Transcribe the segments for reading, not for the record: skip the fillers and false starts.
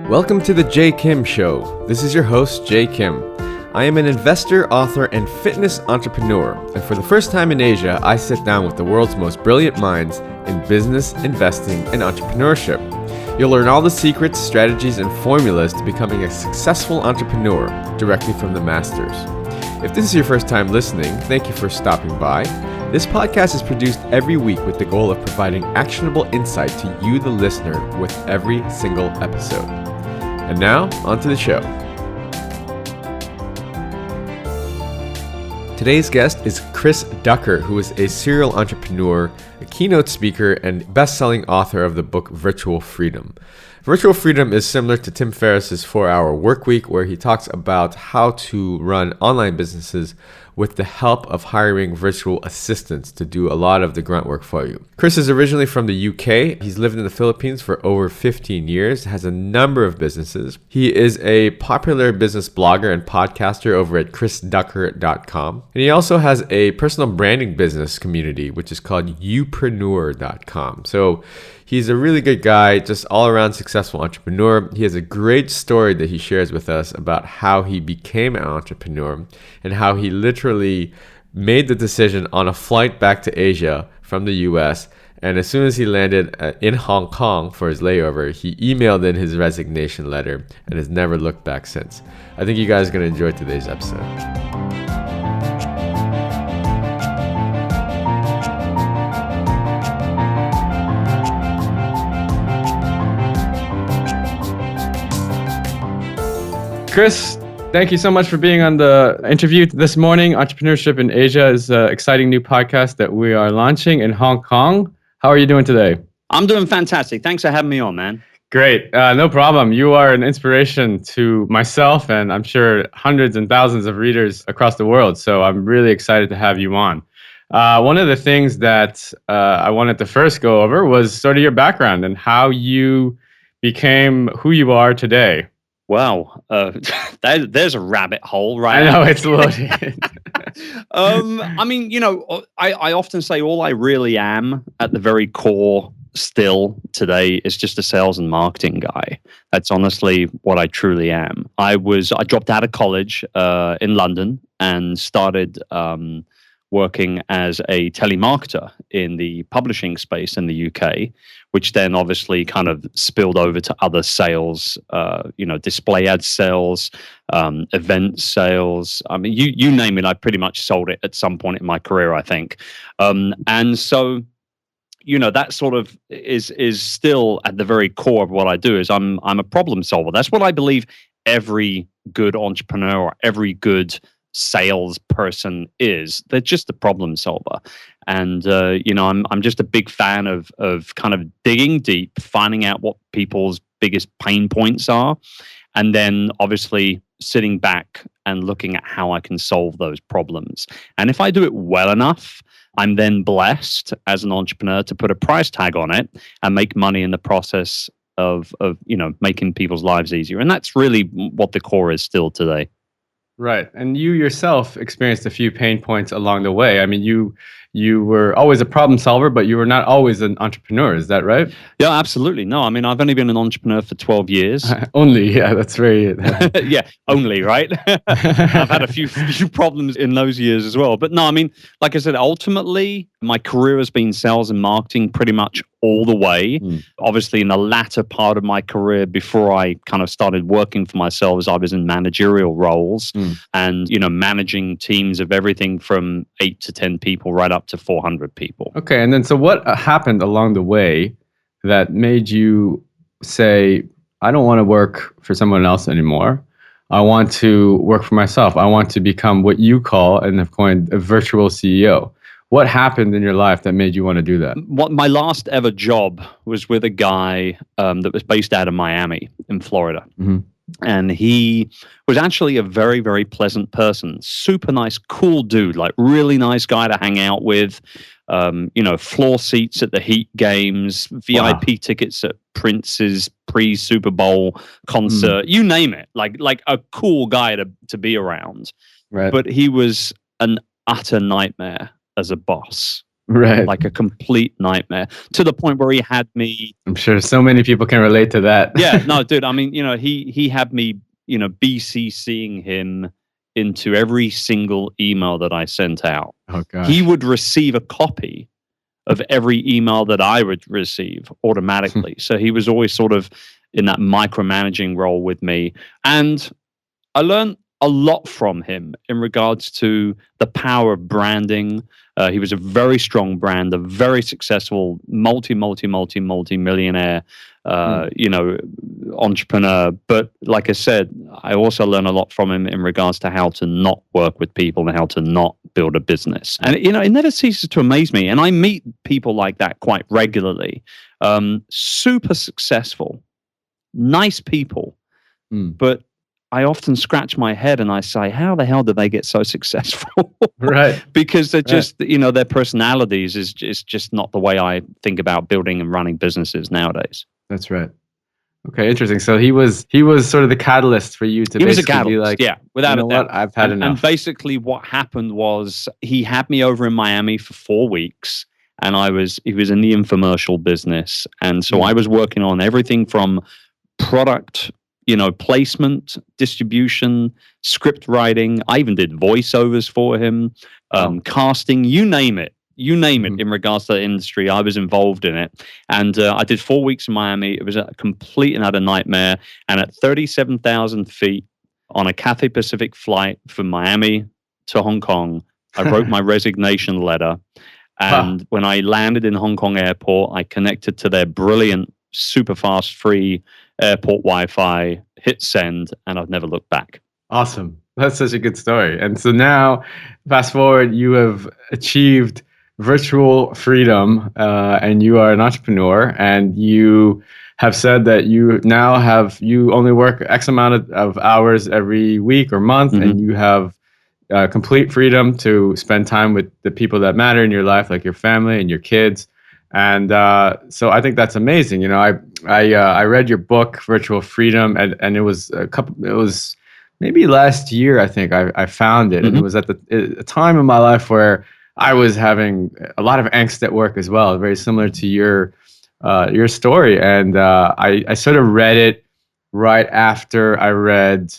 Welcome to the Jay Kim Show. This is your host, Jay Kim. I am an investor, author, and fitness entrepreneur, and for the first time in Asia, I sit down with the world's most brilliant minds in business, investing, and entrepreneurship. You'll learn all the secrets, strategies, and formulas to becoming a successful entrepreneur directly from the masters. If this is your first time listening, thank you for stopping by. This podcast is produced every week with the goal of providing actionable insight to you, the listener, with every single episode. And now, on to the show. Today's guest is Chris Ducker, who is a serial entrepreneur, a keynote speaker, and best-selling author of the book Virtual Freedom. Virtual Freedom is similar to Tim Ferriss's 4-Hour Workweek, where he talks about how to run online businesses with the help of hiring virtual assistants to do a lot of the grunt work for you. Chris is originally from the UK. He's lived in the Philippines for over 15 years, has a number of businesses. He is a popular business blogger and podcaster over at chrisducker.com. And he also has a personal branding business community, which is called youpreneur.com. So he's a really good guy, just all-around successful entrepreneur. He has a great story that he shares with us about how he became an entrepreneur and how he literally made the decision on a flight back to Asia from the US. And as soon as he landed in Hong Kong for his layover, he emailed in his resignation letter and has never looked back since. I think you guys are going to enjoy today's episode. Chris, thank you so much for being on the interview this morning. Entrepreneurship in Asia is an exciting new podcast that we are launching in Hong Kong. How are you doing today? I'm doing fantastic. Thanks for having me on, man. Great. No problem. You are an inspiration to myself and I'm sure hundreds and thousands of readers across the world. So I'm really excited to have you on. One of the things that I wanted to first go over was sort of your background and how you became who you are today. Wow, there's a rabbit hole, right? I know, it's loaded. I mean, I often say all I really am at the very core still today is just a sales and marketing guy. That's honestly what I truly am. I dropped out of college in London and started working as a telemarketer in the publishing space in the UK, which then obviously kind of spilled over to other sales, display ad sales, event sales. I mean, you name it, I pretty much sold it at some point in my career, I think. And so, that sort of is still at the very core of what I do. Is I'm a problem solver. That's what I believe every good entrepreneur, every good salesperson is. They're just a problem solver. And I'm just a big fan of kind of digging deep, finding out what people's biggest pain points are, and then obviously sitting back and looking at how I can solve those problems. And if I do it well enough, I'm then blessed as an entrepreneur to put a price tag on it and make money in the process of making people's lives easier. And that's really what the core is still today. Right. And you yourself experienced a few pain points along the way. I mean, you were always a problem solver, but you were not always an entrepreneur. Is that right? Yeah, absolutely. No, I mean, I've only been an entrepreneur for 12 years. Only, yeah, that's very... Yeah, only, right? I've had a few problems in those years as well. But no, I mean, like I said, ultimately, my career has been sales and marketing pretty much all the way. Obviously, in the latter part of my career, before I kind of started working for myself, I was in managerial roles and, managing teams of everything from 8 to 10 people right up to 400 people. Okay. And then so what happened along the way that made you say, I don't want to work for someone else anymore. I want to work for myself. I want to become what you call and have coined a virtual CEO. What happened in your life that made you want to do that? My last ever job was with a guy that was based out of Miami in Florida. Mm-hmm. And he was actually a very, very pleasant person. Super nice, cool dude, like really nice guy to hang out with. Floor seats at the Heat games, VIP tickets at Prince's pre-Super Bowl concert, you name it. Like a cool guy to be around. Right. But he was an utter nightmare as a boss. Right. like a complete nightmare, to the point where he had me. I'm sure so many people can relate to that. Yeah, no, dude. I mean, he had me, BCCing him into every single email that I sent out. Oh He gosh. would receive a copy of every email that I would receive automatically. So he was always sort of in that micromanaging role with me. And I learned a lot from him in regards to the power of branding. He was a very strong brand, a very successful multi millionaire, entrepreneur. But like I said, I also learned a lot from him in regards to how to not work with people and how to not build a business. And it never ceases to amaze me. And I meet people like that quite regularly. Super successful, nice people, but I often scratch my head and I say, how the hell did they get so successful? Right. Because they're just, their personalities is just not the way I think about building and running businesses nowadays. That's right. Okay, interesting. So he was sort of the catalyst for you to He was a basically be catalyst, like, yeah, without a doubt. what? I've had enough. And basically what happened was he had me over in Miami for 4 weeks, and he was in the infomercial business. And so I was working on everything from product, placement, distribution, script writing. I even did voiceovers for him, casting, you name it. In regards to the industry. I was involved in it. And I did 4 weeks in Miami. It was a complete and utter nightmare. And at 37,000 feet on a Cathay Pacific flight from Miami to Hong Kong, I wrote my resignation letter. And when I landed in Hong Kong airport, I connected to their brilliant, super fast, free airport Wi-Fi, hit send, and I've never looked back. Awesome. That's such a good story. And so now, fast forward, you have achieved virtual freedom, and you are an entrepreneur, and you have said that you only work X amount of hours every week or month, and you have complete freedom to spend time with the people that matter in your life, like your family and your kids. And so I think that's amazing. I read your book, Virtual Freedom, and it was maybe last year, I think I found it, and it was at a time in my life where I was having a lot of angst at work as well, very similar to your story. And I sort of read it right after I read,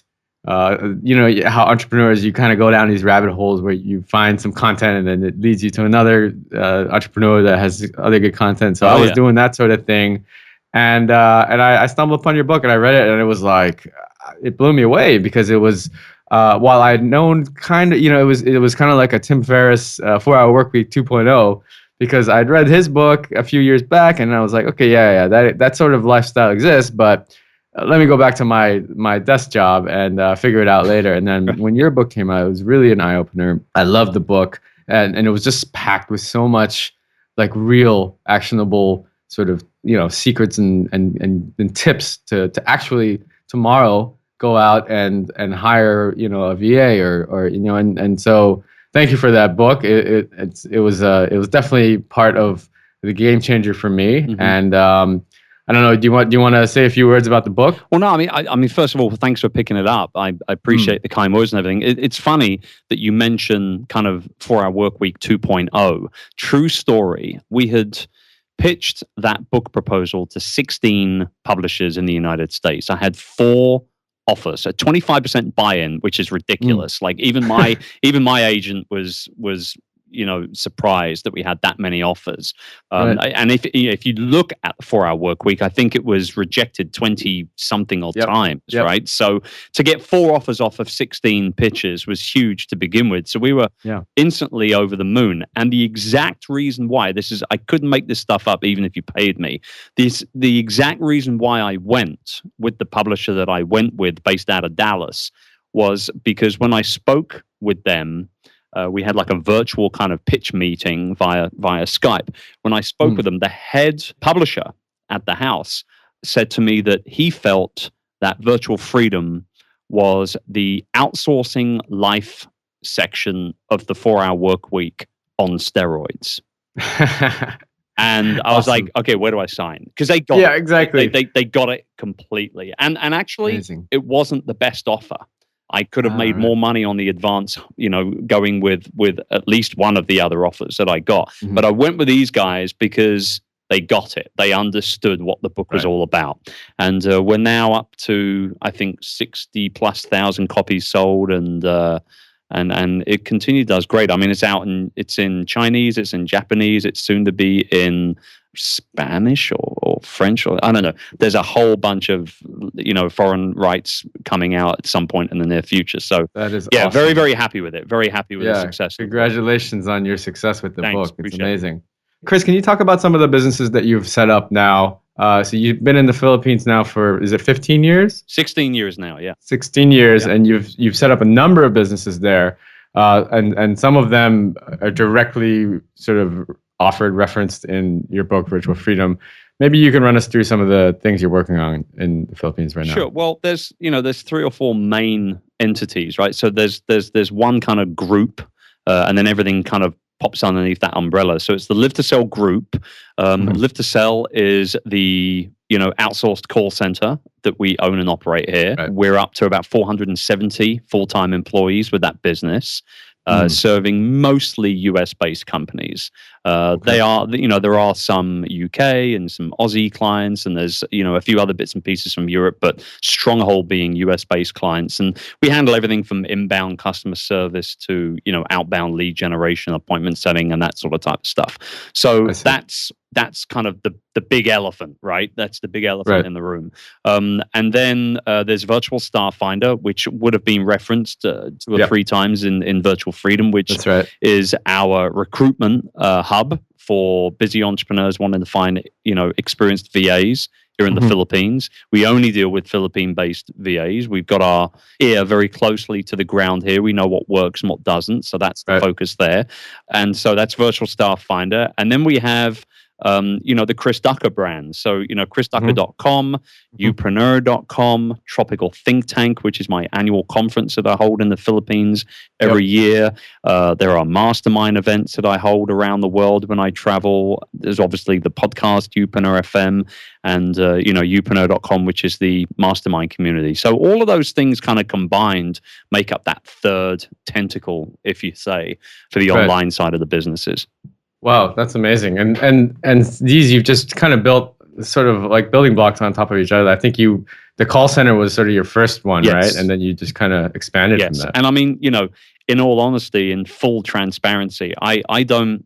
how entrepreneurs, you kind of go down these rabbit holes where you find some content and then it leads you to another entrepreneur that has other good content. So I was doing that sort of thing. And I stumbled upon your book and I read it, and it was like, it blew me away, because it was, while I'd known kind of, it was kind of like a Tim Ferriss 4-Hour Workweek 2.0, because I'd read his book a few years back and I was like, okay, yeah, that sort of lifestyle exists, but let me go back to my desk job and figure it out later. And then when your book came out, it was really an eye opener. I loved the book, and it was just packed with so much like real actionable sort of secrets and tips to actually tomorrow go out and hire a VA or and so thank you for that book. It was definitely part of the game changer for me. And I don't know. Do you want to say a few words about the book? Well, no. I mean, first of all, thanks for picking it up. I appreciate the kind words and everything. It's funny that you mention kind of 4-Hour Workweek 2.0. True story. We had pitched that book proposal to 16 publishers in the United States. I had 4 offers, a 25% buy-in, which is ridiculous. Like even my agent was surprised that we had that many offers. And if you look at the 4-Hour Workweek, I think it was rejected 20 something times, right? So to get 4 offers off of 16 pitches was huge to begin with. So we were instantly over the moon. And the exact reason why I couldn't make this stuff up even if you paid me. The exact reason why I went with the publisher that I went with, based out of Dallas, was because when I spoke with them, we had like a virtual kind of pitch meeting via Skype. When I spoke with them, the head publisher at the house said to me that he felt that Virtual Freedom was the outsourcing life section of the 4-Hour Workweek on steroids. And I was like, okay, where do I sign? Because they got it. Exactly. They got it completely. And actually, it wasn't the best offer. I could have made more money on the advance, going with at least one of the other offers that I got. Mhm. But I went with these guys because they got it. They understood what the book was all about. And we're now up to, I think, 60 plus thousand copies sold, and it continually does great. I mean, it's in Chinese, it's in Japanese, it's soon to be in Spanish or French, or I don't know. There's a whole bunch of foreign rights coming out at some point in the near future. So that is awesome. Very, awesome. very happy with it. Very happy with the success. Congratulations on your success with the Thanks, book. It's appreciate amazing. Chris, can you talk about some of the businesses that you've set up now? So you've been in the Philippines now for, is it 15 years? 16 years now, yeah. 16 years, and you've set up a number of businesses there, and some of them are directly sort of referenced in your book, Virtual Freedom. Maybe you can run us through some of the things you're working on in the Philippines right now. Sure. Well, there's 3 or 4 main entities, right? So there's one kind of group, and then everything kind of pops underneath that umbrella. So it's the Live to Sell group. Live to Sell is the outsourced call center that we own and operate here. Right. We're up to about 470 full-time employees with that business. Serving mostly US-based companies. They are, there are some UK and some Aussie clients, and there's, a few other bits and pieces from Europe, but stronghold being US-based clients. And we handle everything from inbound customer service to, outbound lead generation, appointment setting, and that sort of type of stuff. So that's kind of the big elephant, right? That's the big elephant in the room. And then there's Virtual Staff Finder, which would have been referenced 2 or 3 times in Virtual Freedom, which is our recruitment hub for busy entrepreneurs wanting to find, experienced VAs here in the Philippines. We only deal with Philippine-based VAs. We've got our ear very closely to the ground here. We know what works and what doesn't. So that's the focus there. And so that's Virtual Staff Finder. And then we have the Chris Ducker brand. So, chrisducker.com, youpreneur.com, Tropical Think Tank, which is my annual conference that I hold in the Philippines every year. There are mastermind events that I hold around the world when I travel. There's obviously the podcast, Youpreneur FM, and, youpreneur.com, which is the mastermind community. So all of those things kind of combined make up that third tentacle, if you say, for the online side of the businesses. Wow, that's amazing. And these you've just kind of built sort of like building blocks on top of each other. I think the call center was sort of your first one, right? And then you just kind of expanded from that. And I mean, in all honesty, in full transparency, I don't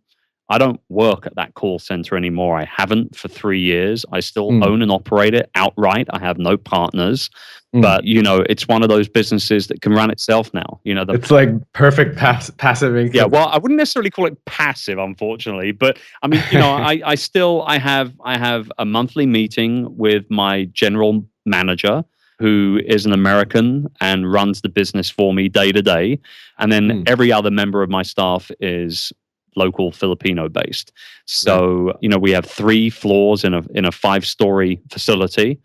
work at that call center anymore. I haven't for 3 years. I still own and operate it outright. I have no partners. But, it's one of those businesses that can run itself now. It's like perfect passive income. Yeah, well, I wouldn't necessarily call it passive, unfortunately. But I mean, I have a monthly meeting with my general manager, who is an American and runs the business for me day to day. And then every other member of my staff is local Filipino based. So, we have 3 floors in a 5-story facility.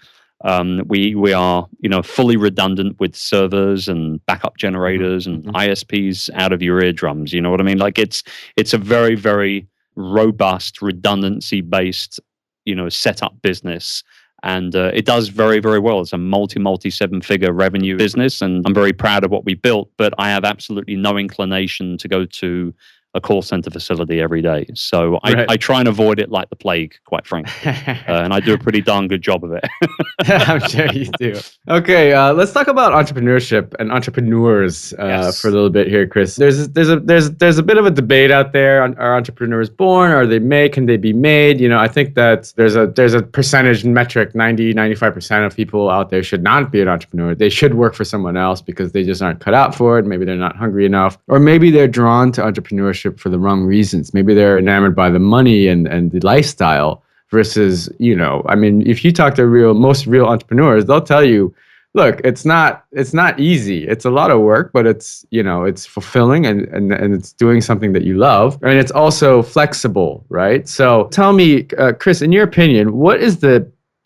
We are, fully redundant with servers and backup generators and ISPs out of your eardrums. You know what I mean? Like it's a very, very robust, redundancy based, setup business. And it does very, very well. It's a multi 7-figure revenue business. And I'm very proud of what we built, but I have absolutely no inclination to go to a call center facility every day. So I try and avoid it like the plague, quite frankly. And I do a pretty darn good job of it. I'm sure you do. Okay, let's talk about entrepreneurship and entrepreneurs for a little bit here, Chris. There's a bit of a debate out there. Are entrepreneurs born? Are they made? Can they be made? I think that there's a percentage metric, 95% of people out there should not be an entrepreneur. They should work for someone else because they just aren't cut out for it. Maybe they're not hungry enough, or maybe they're drawn to entrepreneurship for the wrong reasons. Maybe they're enamored by the money and the lifestyle versus, if you talk to most real entrepreneurs, they'll tell you, look, it's not easy. It's a lot of work, but it's fulfilling and it's doing something that you love. And it's also flexible, right? So tell me, Chris, in your opinion, what is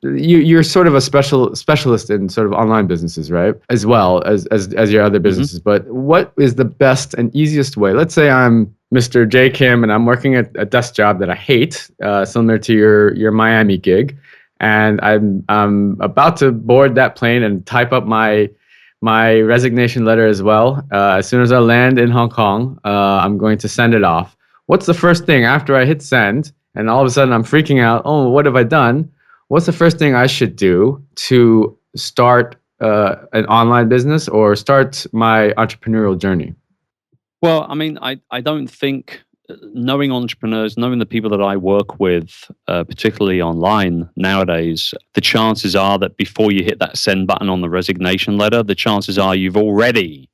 you're sort of a specialist in sort of online businesses, right? As well as your other businesses. But what is the best and easiest way? Let's say I'm Mr. J. Kim and I'm working at a desk job that I hate, similar to your Miami gig, and I'm about to board that plane and type up my my resignation letter as well. As soon as I land in Hong Kong, I'm going to send it off. What's the first thing after I hit send and all of a sudden I'm freaking out? Oh, what have I done? What's the first thing I should do to start an online business or start my entrepreneurial journey? Well, I mean, I don't think knowing entrepreneurs, knowing the people that I work with, particularly online nowadays, the chances are that before you hit that send button on the resignation letter, the chances are you've already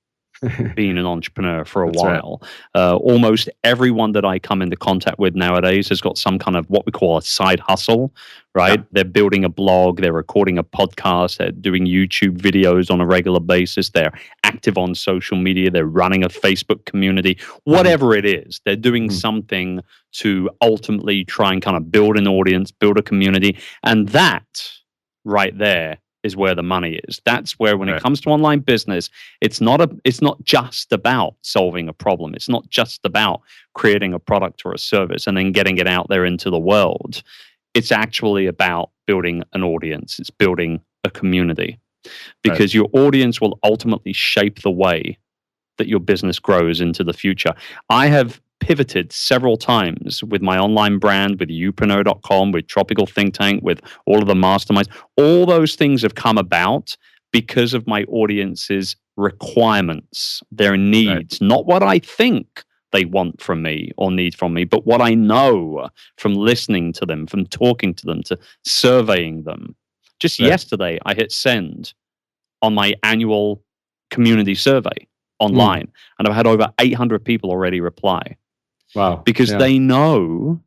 been an entrepreneur for a That's right. while. Almost everyone that I come into contact with nowadays has got some kind of what we call a side hustle, right? Yeah. They're building a blog, they're recording a podcast, they're doing YouTube videos on a regular basis, they're active on social media, they're running a Facebook community, whatever it is, they're doing Mhm. something to ultimately try and kind of build an audience, build a community. And that right there is where the money is. That's where, when it Right. comes to online business, it's not just about solving a problem. It's not just about creating a product or a service and then getting it out there into the world. It's actually about building an audience. It's building a community, Right. because your audience will ultimately shape the way that your business grows into the future. I have pivoted several times with my online brand, with youpreneur.com, with Tropical Think Tank, with all of the masterminds. All those things have come about because of my audience's requirements, their Right. needs, not what I think they want from me or need from me, but what I know from listening to them, from talking to them, to surveying them. Just Right. yesterday, I hit send on my annual community survey Mm. online, and I've had over 800 people already reply, Wow. because Yeah. they know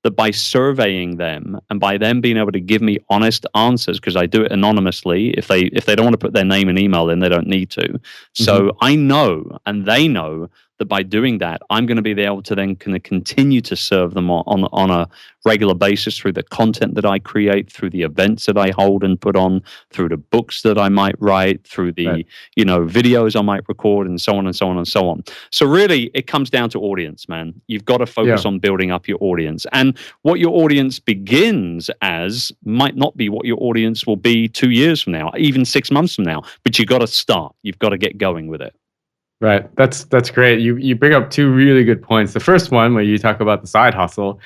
that by surveying them and by them being able to give me honest answers, because I do it anonymously. If they don't want to put their name and email in, they don't need to. Mhm. So I know, and they know, that by doing that, I'm going to be able to then kind of continue to serve them on a regular basis through the content that I create, through the events that I hold and put on, through the books that I might write, through Right. the videos I might record, and so on and so on and so on. So really, it comes down to audience, man. You've got to focus Yeah. on building up your audience. And what your audience begins as might not be what your audience will be 2 years from now, even 6 months from now. But you've got to start. You've got to get going with it. Right. That's great. You bring up two really good points. The first one, where you talk about the side hustle,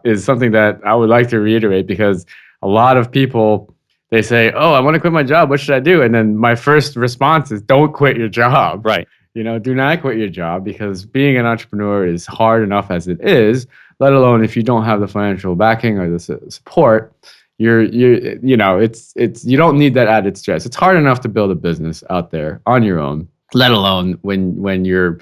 is something that I would like to reiterate, because a lot of people, they say, "Oh, I want to quit my job. What should I do?" And then my first response is, "Don't quit your job. Right. Do not quit your job, because being an entrepreneur is hard enough as it is. Let alone if you don't have the financial backing or the support." It's you don't need that added stress. It's hard enough to build a business out there on your own, let alone when you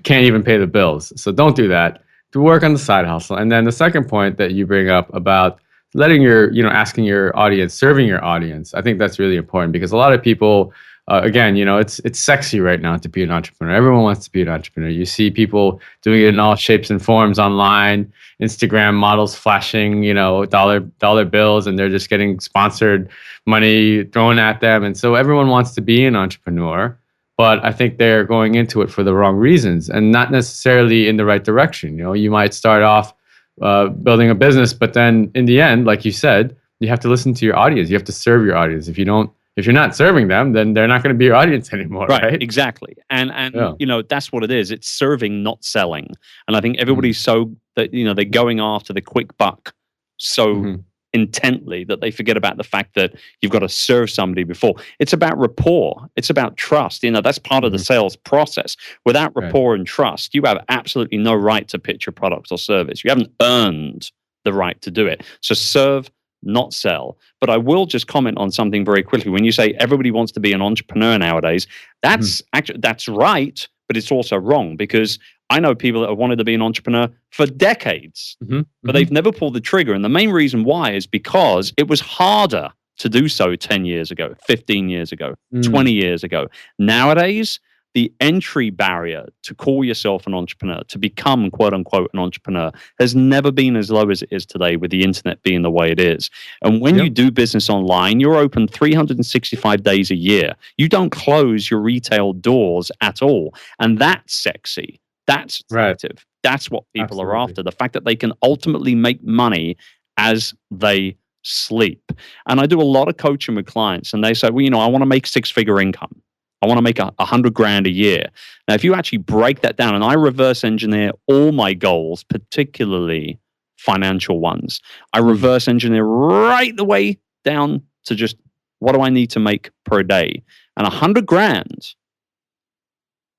can't even pay the bills. So don't do that. To work on the side hustle. And then the second point that you bring up about letting asking your audience, serving your audience, I think that's really important, because a lot of people, again, it's sexy right now to be an entrepreneur. Everyone wants to be an entrepreneur. You see people doing it in all shapes and forms online. Instagram models flashing, dollar bills, and they're just getting sponsored money thrown at them. And so everyone wants to be an entrepreneur, but I think they're going into it for the wrong reasons and not necessarily in the right direction. You might start off building a business, but then in the end, like you said, you have to listen to your audience. You have to serve your audience. If you're not serving them, then they're not going to be your audience anymore, Right, right? exactly. And Yeah. that's what it is. It's serving, not selling. And I think Mhm. everybody's so that they're going after the quick buck so Mhm. intently that they forget about the fact that you've got to serve somebody before. It's about rapport. It's about trust. That's part of the Mhm. sales process. Without Right. rapport and trust, you have absolutely no right to pitch your product or service. You haven't earned the right to do it. So serve, not sell. But I will just comment on something very quickly. When you say everybody wants to be an entrepreneur nowadays, Mhm. that's right, but it's also wrong, because I know people that have wanted to be an entrepreneur for decades, Mhm. but they've Mhm. never pulled the trigger. And the main reason why is because it was harder to do so 10 years ago, 15 years ago, Mm. 20 years ago. Nowadays, the entry barrier to call yourself an entrepreneur, to become quote unquote an entrepreneur, has never been as low as it is today, with the internet being the way it is. And when you Yep. do business online, you're open 365 days a year. You don't close your retail doors at all. And that's sexy. That's Right. attractive. That's what people are Absolutely. after. The fact that they can ultimately make money as they sleep. And I do a lot of coaching with clients, and they say, well, I want to make six-figure income. I want to make $100,000 a year. Now, if you actually break that down, and I reverse engineer all my goals, particularly financial ones, I reverse engineer right the way down to just what do I need to make per day? And $100,000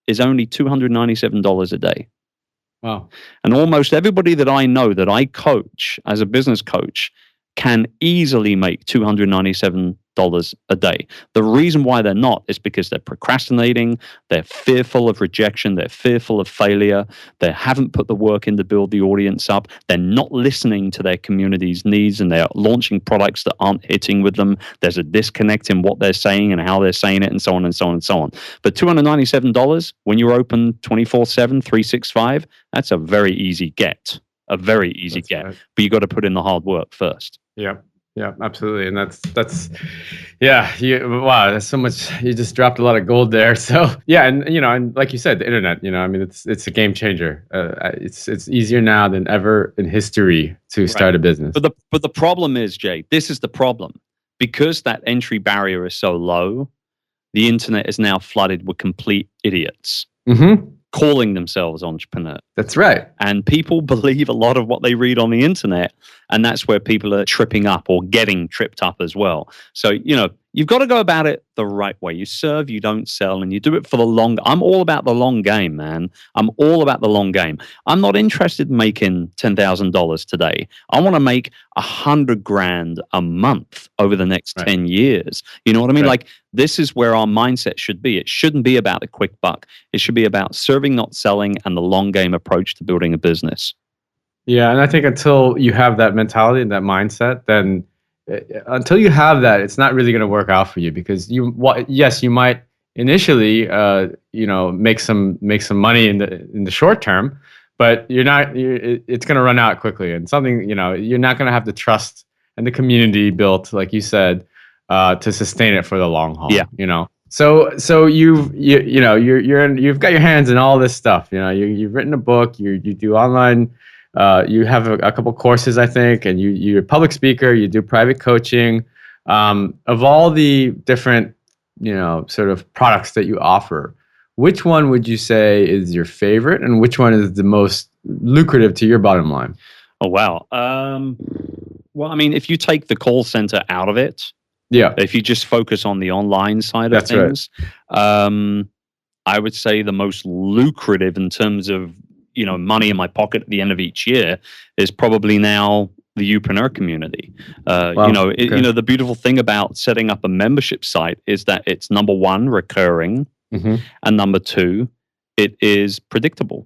is only $297 a day. Wow. And almost everybody that I know that I coach as a business coach can easily make $297 a day. The reason why they're not is because they're procrastinating, they're fearful of rejection, they're fearful of failure, they haven't put the work in to build the audience up, they're not listening to their community's needs, and they're launching products that aren't hitting with them. There's a disconnect in what they're saying and how they're saying it, and so on and so on and so on. But $297 when you're open 24/7, 365, that's a very easy get. A very easy get. Right. But you got to put in the hard work first. Yeah. Yeah, absolutely. And that's wow, that's so much. You just dropped a lot of gold there. So yeah, and and like you said, the internet, I mean, it's a game changer. It's easier now than ever in history to start a business. But the problem is, Jay, this is the problem. Because that entry barrier is so low, the internet is now flooded with complete idiots. Calling themselves entrepreneurs. That's right. And people believe a lot of what they read on the internet, and that's where people are tripping up or getting tripped up as well. So, you've got to go about it the right way. You serve, you don't sell, and you do it for the long. I'm all about the long game, man. I'm all about the long game. I'm not interested in making $10,000 today. I want to make $100,000 a month over the next 10 years. You know what I mean? Like, this is where our mindset should be. It shouldn't be about a quick buck. It should be about serving, not selling, and the long game approach to building a business. Yeah, and I think until you have that mentality and that mindset, then until you have that, it's not really going to work out for you, because yes, you might initially make some money in the short term, but it's going to run out quickly, and something you're not going to have the trust and the community built, like you said, to sustain it for the long haul. Yeah. So you've got your hands in all this stuff. You've written a book. You do online. You have a couple courses, I think, and you're a public speaker. You do private coaching. Of all the different, sort of products that you offer, which one would you say is your favorite, and which one is the most lucrative to your bottom line? Oh, wow. Well, I mean, if you take the call center out of it, if you just focus on the online side of things, I would say the most lucrative in terms of money in my pocket at the end of each year is probably now the Youpreneur community. Wow. The beautiful thing about setting up a membership site is that it's, number one, recurring, and number two, it is predictable.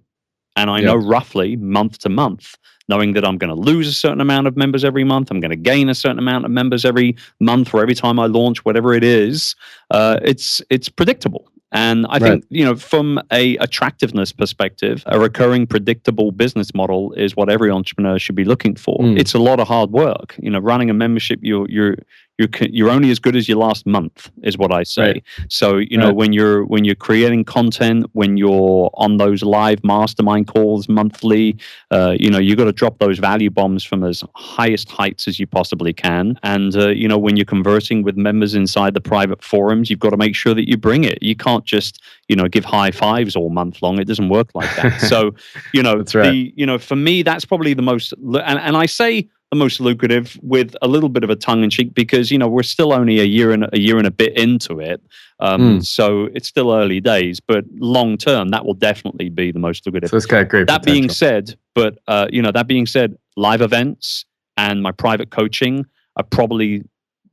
And I know roughly month to month, knowing that I'm going to lose a certain amount of members every month, I'm going to gain a certain amount of members every month, or every time I launch, whatever it is, it's predictable. And I think, from a attractiveness perspective, a recurring, predictable business model is what every entrepreneur should be looking for. It's a lot of hard work. Running a membership, you're only as good as your last month, is what I say. So when you're creating content, when you're on those live mastermind calls monthly, you got to drop those value bombs from as highest heights as you possibly can. And when you're conversing with members inside the private forums, you've got to make sure that you bring it. You can't just give high fives all month long. It doesn't work like that. So That's right. for me, that's probably the most, and I say the most lucrative with a little bit of a tongue in cheek, because we're still only a year and a bit into it, so it's still early days. But long term, that will definitely be the most lucrative. So it's got great That potential. being said, live events and my private coaching are probably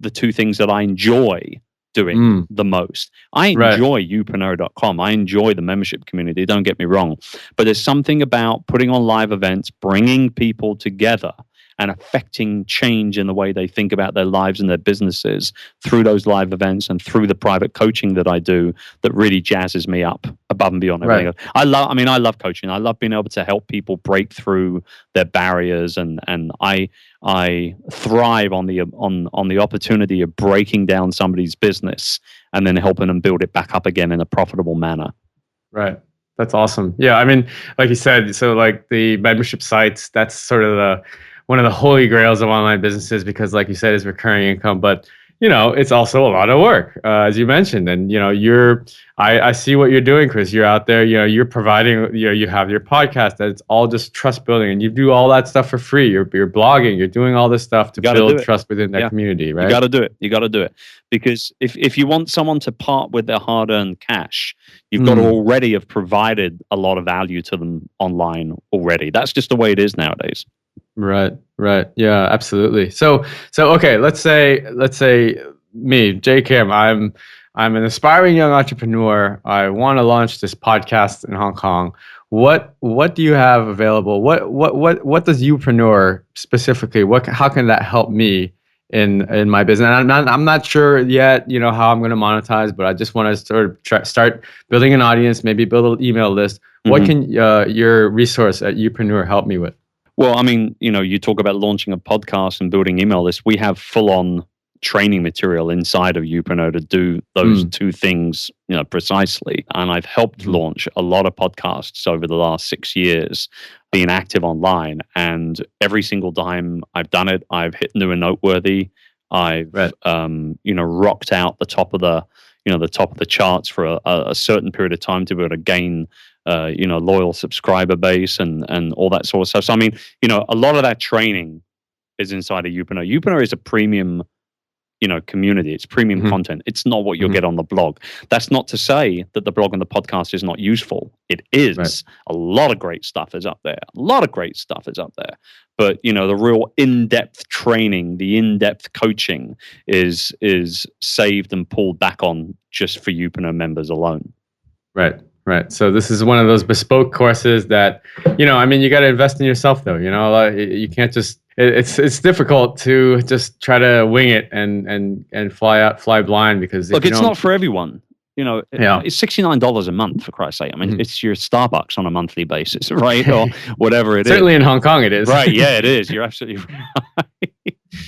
the two things that I enjoy doing the most. I enjoy Youpreneur.com. I enjoy the membership community. Don't get me wrong, but there's something about putting on live events, bringing people together, and affecting change in the way they think about their lives and their businesses through those live events and through the private coaching that I do, that really jazzes me up above and beyond everything else. I love coaching. I love being able to help people break through their barriers, and I thrive on the opportunity of breaking down somebody's business and then helping them build it back up again in a profitable manner. Right. That's awesome. Yeah, I mean, like you said, so like the membership sites, that's sort of one of the holy grails of online businesses because, like you said, it's recurring income. But it's also a lot of work, as you mentioned. And I see what you're doing, Chris. You're out there. You're providing. You have your podcast. That's all just trust building, and you do all that stuff for free. You're blogging. You're doing all this stuff to build trust within that community, right? You got to do it. You got to do it because if you want someone to part with their hard-earned cash, you've got to already have provided a lot of value to them online already. That's just the way it is nowadays. Right. Yeah, absolutely. So okay, let's say me, Jay Kim, I'm an aspiring young entrepreneur. I want to launch this podcast in Hong Kong. What do you have available? What does Youpreneur specifically? How can that help me in my business? And I'm not sure yet, how I'm going to monetize, but I just want to sort of start building an audience, maybe build an email list. What can your resource at Youpreneur help me with? Well, I mean, you talk about launching a podcast and building email lists. We have full-on training material inside of Youpreneur to do those two things, precisely. And I've helped launch a lot of podcasts over the last 6 years, being active online. And every single time I've done it, I've hit new and noteworthy. I've, rocked out the top of the charts for a certain period of time to be able to gain loyal subscriber base and all that sort of stuff. So, I mean, a lot of that training is inside of Youpreneur. Youpreneur is a premium, community. It's premium content. It's not what you'll get on the blog. That's not to say that the blog and the podcast is not useful. It is. Right. A lot of great stuff is up there. But, the real in-depth training, the in-depth coaching is saved and pulled back on just for Youpreneur members alone. Right. So this is one of those bespoke courses that, you got to invest in yourself though. You can't just, it's difficult to just try to wing it and fly blind because look, it's not for everyone. It's $69 a month, for Christ's sake. I mean, it's your Starbucks on a monthly basis, right? Or whatever it Certainly in Hong Kong it is. Right, yeah, it is. You're absolutely right.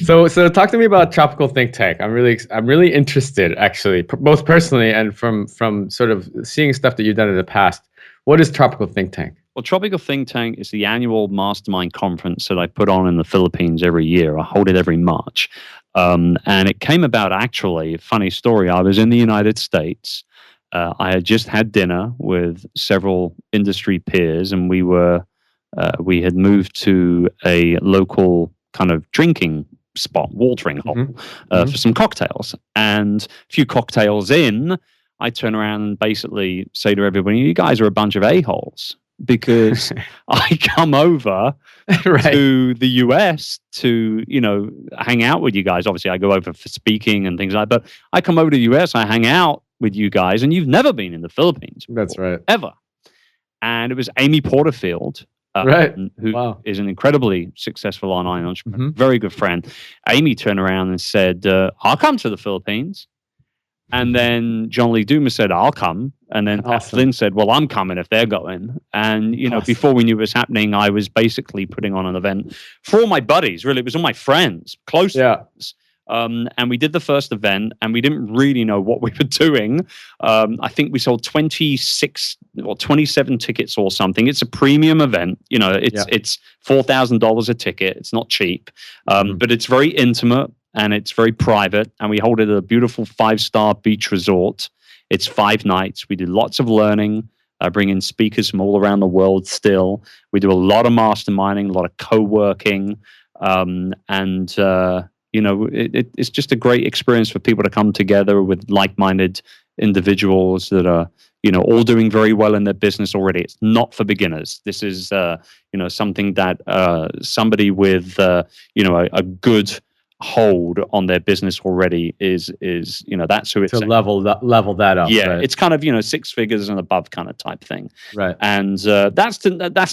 So talk to me about Tropical Think Tank. I'm really interested, actually, both personally and from sort of seeing stuff that you've done in the past. What is Tropical Think Tank? Well, Tropical Think Tank is the annual mastermind conference that I put on in the Philippines every year. I hold it every March. And it came about, actually, funny story. I was in the United States. I had just had dinner with several industry peers, and we had moved to a local kind of drinking spot, watering hole, for some cocktails. And a few cocktails in, I turn around and basically say to everybody, you guys are a bunch of a-holes. Because I come over to the US to, hang out with you guys. Obviously, I go over for speaking and things like that. But I come over to the US, I hang out with you guys, and you've never been in the Philippines before. That's right. Ever. And it was Amy Porterfield, who is an incredibly successful online entrepreneur, very good friend. Amy turned around and said, I'll come to the Philippines. And then John Lee Dumas said, I'll come. And then Pat Flynn said, well, I'm coming if they're going. And, before we knew it was happening, I was basically putting on an event for all my buddies, really. It was all my friends, close friends. And we did the first event, and we didn't really know what we were doing. I think we sold 26 or 27 tickets or something. It's a premium event. It's $4,000 a ticket. It's not cheap, but it's very intimate. And it's very private, and we hold it at a beautiful 5-star beach resort. It's 5 nights. We do lots of learning. I bring in speakers from all around the world still. We do a lot of masterminding, a lot of co-working. It's just a great experience for people to come together with like-minded individuals that are, all doing very well in their business already. It's not for beginners. This is, something that somebody with, a good hold on their business already is that's who it's to level that up. Yeah, right? It's kind of 6 figures and above kind of type thing. Right. And that's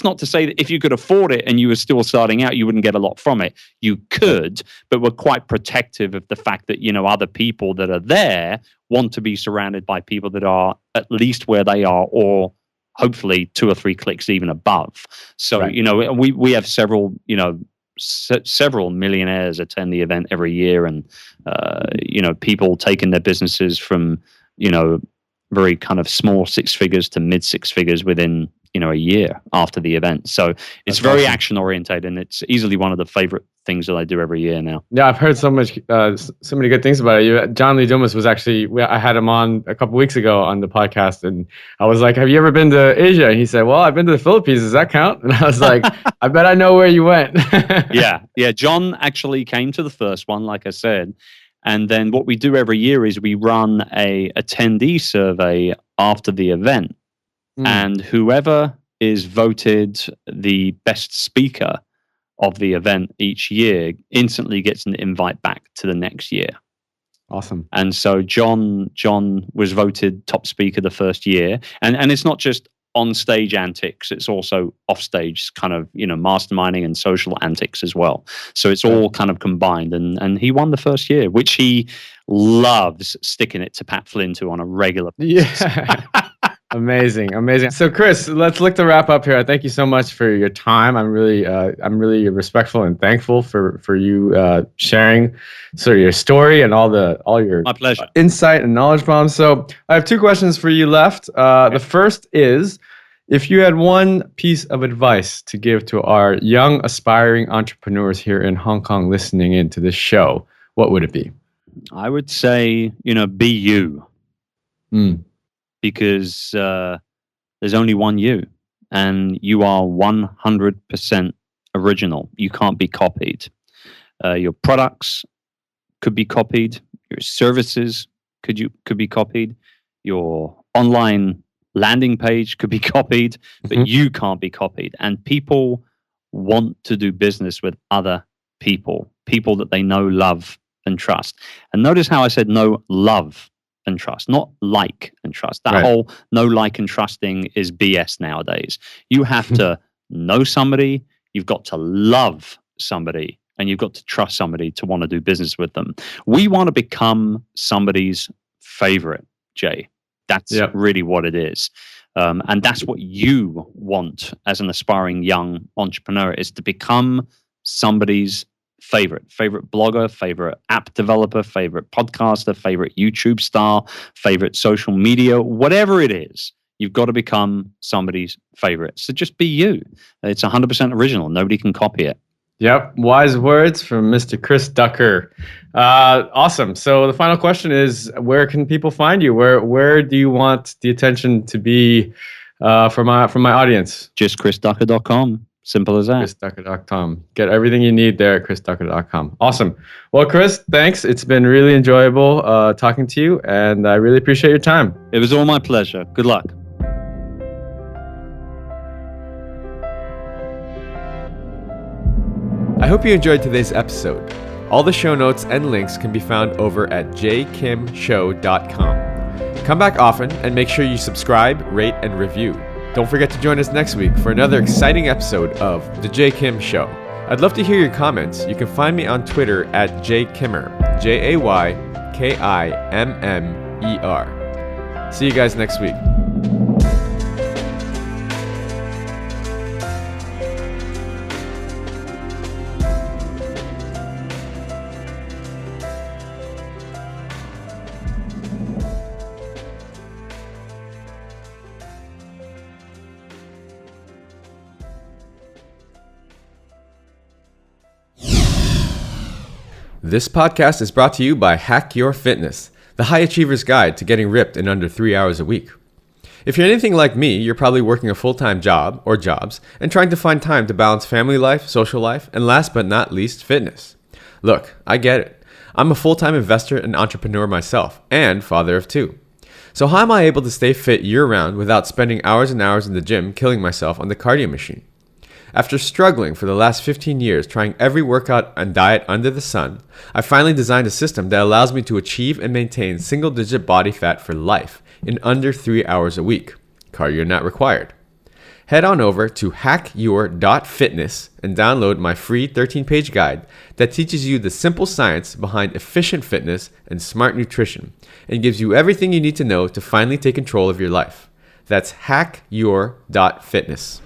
not to say that if you could afford it and you were still starting out, you wouldn't get a lot from it. You could, but we're quite protective of the fact that other people that are there want to be surrounded by people that are at least where they are, or hopefully 2 or 3 clicks even above. So we have several several millionaires attend the event every year, and people taking their businesses from very kind of small 6 figures to mid 6 figures within a year after the event. So it's very action oriented, and it's easily one of the favorite things that I do every year now. Yeah, I've heard so many good things about it. John Lee Dumas was actually, I had him on a couple weeks ago on the podcast, and I was like, "Have you ever been to Asia?" And he said, "Well, I've been to the Philippines. Does that count?" And I was like, "I bet I know where you went." Yeah. John actually came to the first one, like I said, and then what we do every year is we run a attendee survey after the event, and whoever is voted the best speaker of the event each year instantly gets an invite back to the next year. Awesome. And so John was voted top speaker the first year, and it's not just on stage antics, it's also off stage kind of masterminding and social antics as well. So it's all kind of combined, and he won the first year, which he loves sticking it to Pat Flynn to on a regular basis. Yeah. Amazing. So, Chris, let's look to wrap up here. Thank you so much for your time. I'm really respectful and thankful for you sharing sort of your story and all your My pleasure. Insight and knowledge bombs. So, I have two questions for you left. The first is, if you had one piece of advice to give to our young aspiring entrepreneurs here in Hong Kong listening into this show, what would it be? I would say, be you. Because there's only one you, and you are 100% original. You can't be copied. Your products could be copied. Your services could be copied. Your online landing page could be copied, but you can't be copied. And people want to do business with other people that they know, love, and trust. And notice how I said know, love, and trust, not like and trust. That whole know, like, and trusting is BS nowadays. You have to know somebody, you've got to love somebody, and you've got to trust somebody to want to do business with them. We want to become somebody's favorite, Jay. That's really what it is. And that's what you want as an aspiring young entrepreneur, is to become somebody's favorite blogger, favorite app developer, favorite podcaster, favorite YouTube star, favorite social media, whatever it is, you've got to become somebody's favorite. So just be you. It's 100% original. Nobody can copy it. Yep. Wise words from Mr. Chris Ducker. Awesome. So the final question is, where can people find you? Where do you want the attention to be from my audience? Just chrisducker.com. Simple as that. chrisducker.com. Get everything you need there at chrisducker.com. Awesome. Well, Chris, thanks. It's been really enjoyable talking to you, and I really appreciate your time. It was all my pleasure. Good luck. I hope you enjoyed today's episode. All the show notes and links can be found over at jkimshow.com. Come back often and make sure you subscribe, rate, and review. Don't forget to join us next week for another exciting episode of The Jay Kim Show. I'd love to hear your comments. You can find me on Twitter at jaykimmer, JAYKIMMER. See you guys next week. This podcast is brought to you by Hack Your Fitness, the high achiever's guide to getting ripped in under 3 hours a week. If you're anything like me, you're probably working a full-time job or jobs and trying to find time to balance family life, social life, and last but not least, fitness. Look, I get it. I'm a full-time investor and entrepreneur myself, and father of two. So how am I able to stay fit year-round without spending hours and hours in the gym killing myself on the cardio machine? After struggling for the last 15 years trying every workout and diet under the sun, I finally designed a system that allows me to achieve and maintain single-digit body fat for life in under 3 hours a week. Cardio not required. Head on over to hackyour.fitness and download my free 13-page guide that teaches you the simple science behind efficient fitness and smart nutrition and gives you everything you need to know to finally take control of your life. That's hackyour.fitness.